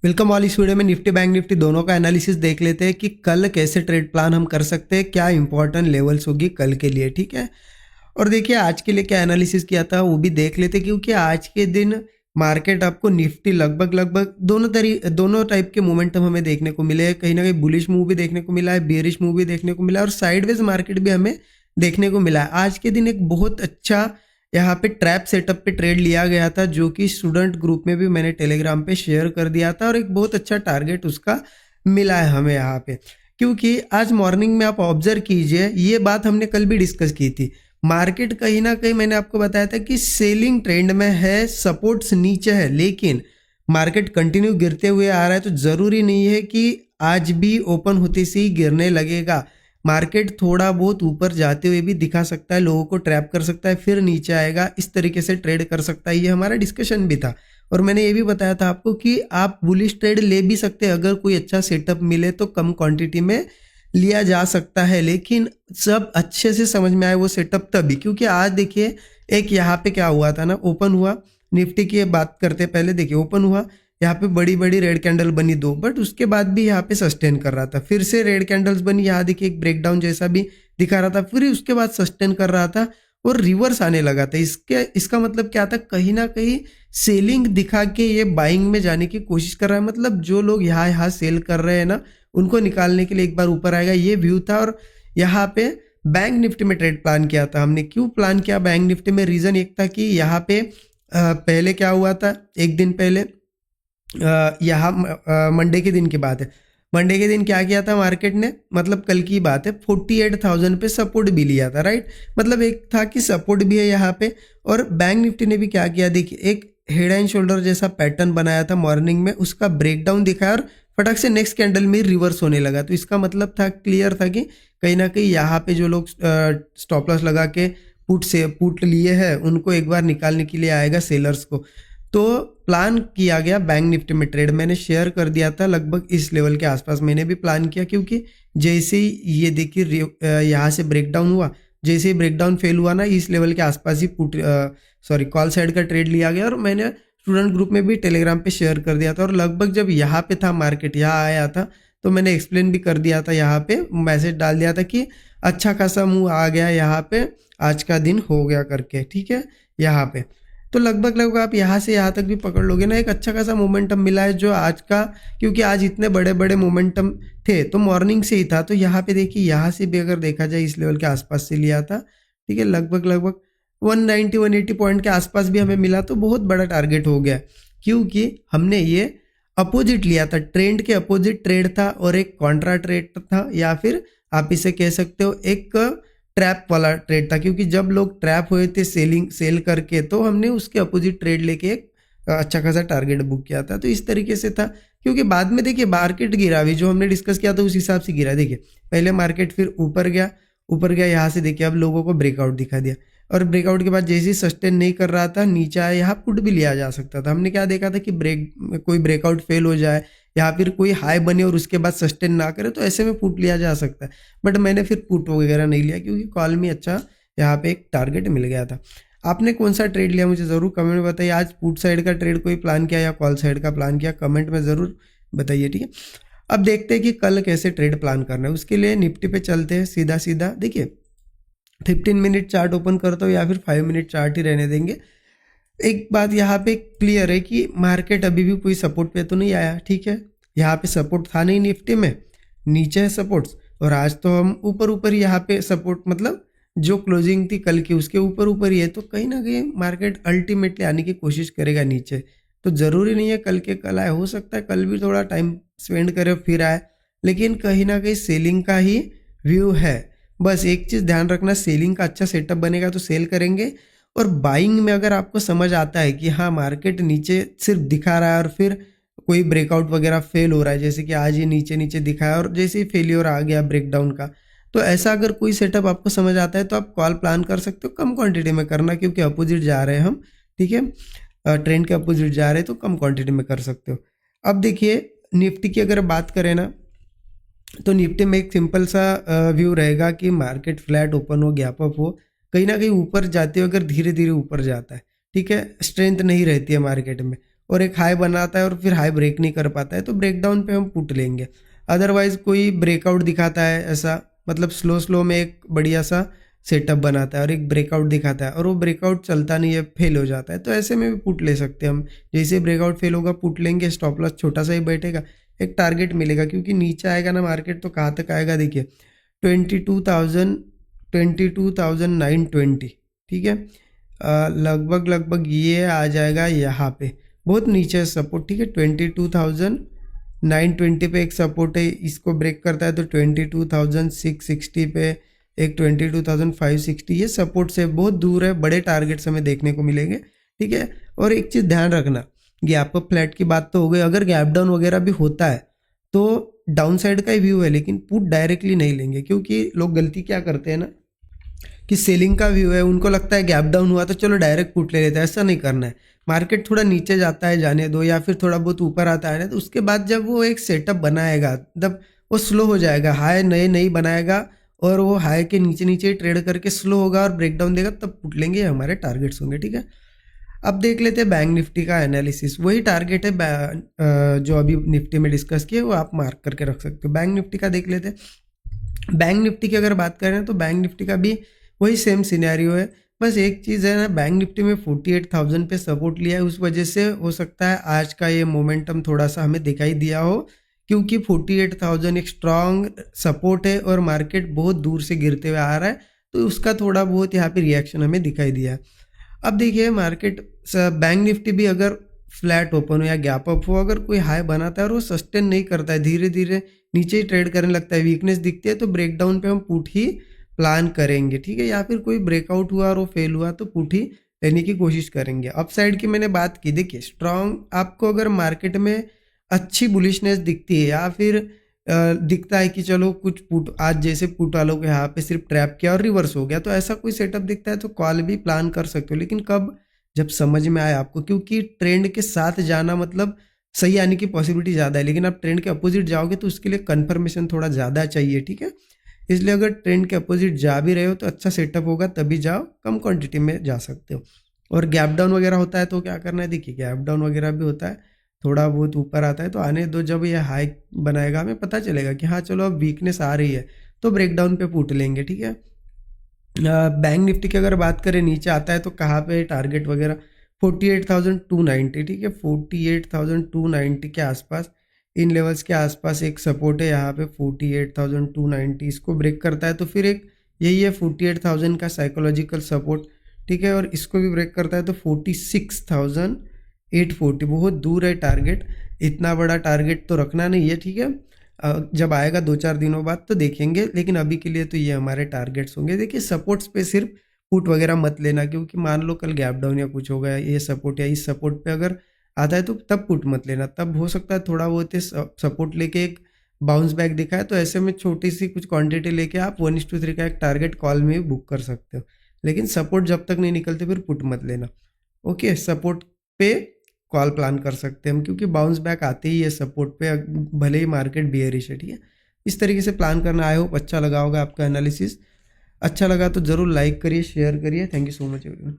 Welcome all. इस video में Nifty bank Nifty दोनों का एनालिसिस देख लेते हैं कि कल कैसे ट्रेड प्लान हम कर सकते हैं, क्या इंपॉर्टेंट लेवल्स होगी कल के लिए। ठीक है, और देखिए आज के लिए क्या एनालिसिस किया था वो भी देख लेते हैं, क्योंकि आज के दिन मार्केट आपको निफ्टी लगभग दोनों टाइप के मोमेंटम हमें देखने को मिले हैं। कहीं ना कहीं बुलिश मूव भी देखने को मिला है, बेरिश मूव भी देखने को मिला है और साइडवेज मार्केट भी हमें देखने को मिला है। आज के दिन एक बहुत अच्छा यहाँ पे ट्रैप सेटअप पे ट्रेड लिया गया था, जो कि स्टूडेंट ग्रुप में भी मैंने टेलीग्राम पे शेयर कर दिया था और एक बहुत अच्छा टारगेट उसका मिला है हमें यहाँ पे। क्योंकि आज मॉर्निंग में आप ऑब्जर्व कीजिए, ये बात हमने कल भी डिस्कस की थी। मार्केट कहीं ना कहीं मैंने आपको बताया था कि सेलिंग ट्रेंड में है, सपोर्ट्स नीचे है, लेकिन मार्केट कंटिन्यू गिरते हुए आ रहा है। तो जरूरी नहीं है कि आज भी ओपन होते से ही गिरने लगेगा। मार्केट थोड़ा बहुत ऊपर जाते हुए भी दिखा सकता है, लोगों को ट्रैप कर सकता है, फिर नीचे आएगा, इस तरीके से ट्रेड कर सकता है। ये हमारा डिस्कशन भी था और मैंने ये भी बताया था आपको कि आप बुलिश ट्रेड ले भी सकते हैं अगर कोई अच्छा सेटअप मिले तो कम क्वांटिटी में लिया जा सकता है। लेकिन सब अच्छे से समझ में आए वो सेटअप तभी, क्योंकि आज देखिए एक यहाँ पे क्या हुआ था ना, ओपन हुआ निफ्टी की बात करते पहले। देखिए ओपन हुआ, यहाँ पे बड़ी बड़ी रेड कैंडल बनी दो, बट उसके बाद भी यहाँ पे सस्टेन कर रहा था। फिर से रेड कैंडल्स बनी, यहाँ देखिए एक ब्रेकडाउन जैसा भी दिखा रहा था, फिर उसके बाद सस्टेन कर रहा था और रिवर्स आने लगा था। इसका मतलब क्या था, कहीं ना कहीं सेलिंग दिखा के ये बाइंग में जाने की कोशिश कर रहा है। मतलब जो लोग यहाँ सेल कर रहे हैं ना, उनको निकालने के लिए एक बार ऊपर आएगा, ये व्यू था। और यहाँ पे बैंक निफ्टी में ट्रेड प्लान किया था हमने। क्यों प्लान किया बैंक निफ्टी में, रीजन एक था कि यहाँ पे पहले क्या हुआ था, एक दिन पहले यहाँ मंडे के दिन की बात है। मंडे के दिन क्या किया था मार्केट ने, मतलब कल की बात है, 48,000 पे सपोर्ट भी लिया था, राइट। मतलब एक था कि सपोर्ट भी है यहाँ पे। और बैंक निफ्टी ने भी क्या किया, देखिए एक हेड एंड शोल्डर जैसा पैटर्न बनाया था मॉर्निंग में, उसका ब्रेकडाउन दिखाया और फटक से नेक्स्ट कैंडल में रिवर्स होने लगा। तो इसका मतलब था, क्लियर था कि कहीं ना कहीं यहाँ पे जो लोग स्टॉप लॉस लगा के पुट लिए हैं उनको एक बार निकालने के लिए आएगा सेलर्स को। तो प्लान किया गया बैंक निफ्टी में ट्रेड, मैंने शेयर कर दिया था लगभग इस लेवल के आसपास मैंने भी प्लान किया। क्योंकि जैसे ही ये देखिए यहाँ से ब्रेकडाउन हुआ, जैसे ही ब्रेकडाउन फेल हुआ ना, इस लेवल के आसपास ही कॉल साइड का ट्रेड लिया गया और मैंने स्टूडेंट ग्रुप में भी टेलीग्राम पे शेयर कर दिया था। और लगभग जब यहाँ पे था मार्केट, यहाँ आया था, तो मैंने एक्सप्लेन भी कर दिया था, यहाँ पे मैसेज डाल दिया था कि अच्छा खासा मूव आ गया यहाँ पे, आज का दिन हो गया करके। ठीक है, यहाँ पे तो लगभग आप यहाँ से यहाँ तक भी पकड़ लोगे ना, एक अच्छा खासा मोमेंटम मिला है जो आज का, क्योंकि आज इतने बड़े बड़े मोमेंटम थे तो मॉर्निंग से ही था। तो यहाँ पे देखिए, यहाँ से भी अगर देखा जाए इस लेवल के आसपास से लिया था, ठीक है, लगभग 190-180 पॉइंट के आसपास भी हमें मिला, तो बहुत बड़ा टारगेट हो गया। क्योंकि हमने ये अपोजिट लिया था, ट्रेंड के अपोजिट ट्रेड था और एक कॉन्ट्रा ट्रेड था, या फिर आप इसे कह सकते हो एक ट्रैप वाला ट्रेड था। क्योंकि जब लोग ट्रैप हुए थे सेल करके, तो हमने उसके अपोजिट ट्रेड लेके एक अच्छा खासा टारगेट बुक किया था। तो इस तरीके से था, क्योंकि बाद में देखिए मार्केट गिरा भी, जो हमने डिस्कस किया था उस हिसाब से गिरा। देखिए पहले मार्केट फिर ऊपर गया यहाँ से, देखिए अब लोगों को ब्रेकआउट दिखा दिया और ब्रेकआउट के बाद जैसे ही सस्टेन नहीं कर रहा था, नीचे आया, यहाँ पुट भी लिया जा सकता था। हमने क्या देखा था कि कोई ब्रेकआउट फेल हो जाए या फिर कोई हाई बने और उसके बाद सस्टेन ना करे, तो ऐसे में पुट लिया जा सकता है। बट मैंने फिर पुट वगैरह नहीं लिया, क्योंकि कॉल में अच्छा यहाँ पे एक टारगेट मिल गया था। आपने कौन सा ट्रेड लिया मुझे ज़रूर कमेंट में बताइए। आज पुट साइड का ट्रेड कोई प्लान किया या कॉल साइड का प्लान किया, कमेंट में ज़रूर बताइए। ठीक है, अब देखते हैं कि कल कैसे ट्रेड प्लान करना है। उसके लिए निफ्टी पे चलते हैं सीधा। देखिए 15 मिनट चार्ट ओपन करता हूँ या फिर 5 मिनट चार्ट ही रहने देंगे। एक बात यहाँ पे क्लियर है कि मार्केट अभी भी कोई सपोर्ट पे तो नहीं आया। ठीक है, यहाँ पे सपोर्ट था नहीं निफ्टी में, नीचे है सपोर्ट्स, और आज तो हम ऊपर यहाँ पे सपोर्ट, मतलब जो क्लोजिंग थी कल की उसके ऊपर ही है। तो कहीं ना कहीं मार्केट अल्टीमेटली आने की कोशिश करेगा नीचे। तो ज़रूरी नहीं है कल के कल आए, हो सकता है कल भी थोड़ा टाइम स्पेंड करे फिर आए, लेकिन कहीं ना कहीं सेलिंग का ही व्यू है। बस एक चीज़ ध्यान रखना, सेलिंग का अच्छा सेटअप बनेगा तो सेल करेंगे। और बाइंग में अगर आपको समझ आता है कि हाँ मार्केट नीचे सिर्फ दिखा रहा है और फिर कोई ब्रेकआउट वगैरह फेल हो रहा है, जैसे कि आज ये नीचे दिखाया और जैसे ही फेलियर आ गया ब्रेकडाउन का, तो ऐसा अगर कोई सेटअप आपको समझ आता है तो आप कॉल प्लान कर सकते हो। कम क्वांटिटी में करना, क्योंकि अपोजिट जा रहे हैं हम, ठीक है, ट्रेंड के अपोजिट जा रहे हैं, तो कम क्वांटिटी में कर सकते हो। अब देखिए निफ्टी की अगर बात करें ना, तो निफ्टी में एक सिंपल सा व्यू रहेगा कि मार्केट फ्लैट ओपन हो, गैप अप हो, कहीं ना कहीं ऊपर जाते हो, अगर धीरे धीरे ऊपर जाता है, ठीक है, स्ट्रेंथ नहीं रहती है मार्केट में, और एक हाई बनाता है और फिर हाई ब्रेक नहीं कर पाता है तो ब्रेकडाउन पे हम पुट लेंगे। अदरवाइज कोई ब्रेकआउट दिखाता है ऐसा, मतलब स्लो स्लो में एक बढ़िया सा सेटअप बनाता है और एक ब्रेकआउट दिखाता है और वो ब्रेकआउट चलता नहीं है, फेल हो जाता है, तो ऐसे में भी पुट ले सकते हैं हम। जैसे ब्रेकआउट फेल होगा पुट लेंगे, स्टॉप लॉस छोटा सा ही बैठेगा, एक टारगेट मिलेगा, क्योंकि नीचे आएगा ना मार्केट तो कहाँ तक आएगा देखिए 22,920, ठीक है। लगभग लगभग ये आ जाएगा यहाँ पे, बहुत नीचे सपोर्ट, ठीक है। 22,920 पे एक सपोर्ट है, इसको ब्रेक करता है तो 22,660 पे, एक 22,560, ये सपोर्ट से बहुत दूर है, बड़े टारगेट्स हमें देखने को मिलेंगे, ठीक है। और एक चीज़ ध्यान रखना, गैप अप फ्लैट की बात तो हो गई, अगर गैप डाउन वगैरह भी होता है तो डाउन साइड का ही व्यू है, लेकिन पुट डायरेक्टली नहीं लेंगे, क्योंकि लोग गलती क्या करते हैं ना कि सेलिंग का व्यू है, उनको लगता है गैप डाउन हुआ तो चलो डायरेक्ट पुट ले लेते हैं, ऐसा नहीं करना है। मार्केट थोड़ा नीचे जाता है जाने दो, या फिर थोड़ा बहुत ऊपर आता है ना, तो उसके बाद जब वो एक सेटअप बनाएगा तब वो स्लो हो जाएगा, हाई नए नहीं बनाएगा और वो हाई के नीचे नीचे ट्रेड करके स्लो होगा और ब्रेकडाउन देगा, तब पुट लेंगे, हमारे टारगेट्स होंगे, ठीक है। अब देख लेते हैं बैंक निफ्टी का एनालिसिस, वही टारगेट है जो अभी निफ्टी में डिस्कस किए, वो आप मार्क करके रख सकते हो। बैंक निफ्टी का देख लेते हैं। बैंक निफ्टी की अगर बात करें तो बैंक निफ्टी का भी वही सेम सिनेरियो है, बस एक चीज़ है ना, बैंक निफ्टी में 48,000 पे सपोर्ट लिया है, उस वजह से हो सकता है आज का ये मोमेंटम थोड़ा सा हमें दिखाई दिया हो, क्योंकि 48,000 एक स्ट्रांग सपोर्ट है और मार्केट बहुत दूर से गिरते हुए आ रहा है, तो उसका थोड़ा बहुत यहाँ पे रिएक्शन हमें दिखाई दिया है। अब देखिए मार्केट बैंक निफ्टी भी अगर फ्लैट ओपन हो या गैप अप हो, अगर कोई हाई बनाता है और वो सस्टेन नहीं करता है, धीरे धीरे नीचे ही ट्रेड करने लगता है, वीकनेस दिखती है, तो ब्रेकडाउन पे हम पुट ही प्लान करेंगे, ठीक है। या फिर कोई ब्रेकआउट हुआ और वो फेल हुआ तो पुट ही लेने की कोशिश करेंगे। अपसाइड की मैंने बात की, देखिए स्ट्रांग आपको अगर मार्केट में अच्छी बुलिशनेस दिखती है या फिर दिखता है कि चलो कुछ पुट, आज जैसे पुट वालों के यहाँ पे सिर्फ ट्रैप किया और रिवर्स हो गया, तो ऐसा कोई सेटअप दिखता है तो कॉल भी प्लान कर सकते हो, लेकिन कब, जब समझ में आए आपको, क्योंकि ट्रेंड के साथ जाना मतलब सही आने की पॉसिबिलिटी ज़्यादा है, लेकिन आप ट्रेंड के अपोजिट जाओगे तो उसके लिए कन्फर्मेशन थोड़ा ज़्यादा चाहिए, ठीक है। इसलिए अगर ट्रेंड के अपोजिट जा भी रहे हो तो अच्छा सेटअप होगा तभी जाओ, कम क्वांटिटी में जा सकते हो। और गैप डाउन वगैरह होता है तो क्या करना है, देखिए गैप डाउन वगैरह भी होता है, थोड़ा बहुत ऊपर आता है तो आने दो, जब ये हाई बनाएगा हमें पता चलेगा कि हाँ चलो अब वीकनेस आ रही है तो ब्रेकडाउन पे पुट लेंगे, ठीक है। बैंक निफ्टी की अगर बात करें नीचे आता है तो कहाँ पे टारगेट वगैरह 48,290, ठीक है, 48,290 के आसपास, इन लेवल्स के आसपास एक सपोर्ट है यहाँ पे 48,290, इसको ब्रेक करता है तो फिर एक यही है 48,000 का साइकोलॉजिकल सपोर्ट, ठीक है, और इसको भी ब्रेक करता है तो 46,840, बहुत दूर है टारगेट, इतना बड़ा टारगेट तो रखना नहीं है, ठीक है। जब आएगा 2-4 दिनों बाद तो देखेंगे, लेकिन अभी के लिए तो ये हमारे टारगेट्स होंगे। देखिए सपोर्ट्स पे सिर्फ पुट वगैरह मत लेना, क्योंकि मान लो कल गैप डाउन या कुछ हो गया, ये सपोर्ट या इस सपोर्ट पे अगर आता है तो तब पुट मत लेना, तब हो सकता है थोड़ा बहुत सपोर्ट लेके एक बाउंस बैक दिखाए, तो ऐसे में छोटी सी कुछ क्वांटिटी लेके आप 1:3 का एक टारगेट कॉल में भी बुक कर सकते हो, लेकिन सपोर्ट जब तक नहीं निकलते फिर पुट मत लेना। ओके, सपोर्ट पे कॉल प्लान कर सकते हैं हम, क्योंकि बाउंस बैक आते ही है सपोर्ट पे, भले ही मार्केट बियरिश है, ठीक है। इस तरीके से प्लान करना। आई होप अच्छा लगा होगा आपका एनालिसिस, अच्छा लगा तो ज़रूर लाइक करिए, शेयर करिए। Thank you so much everyone.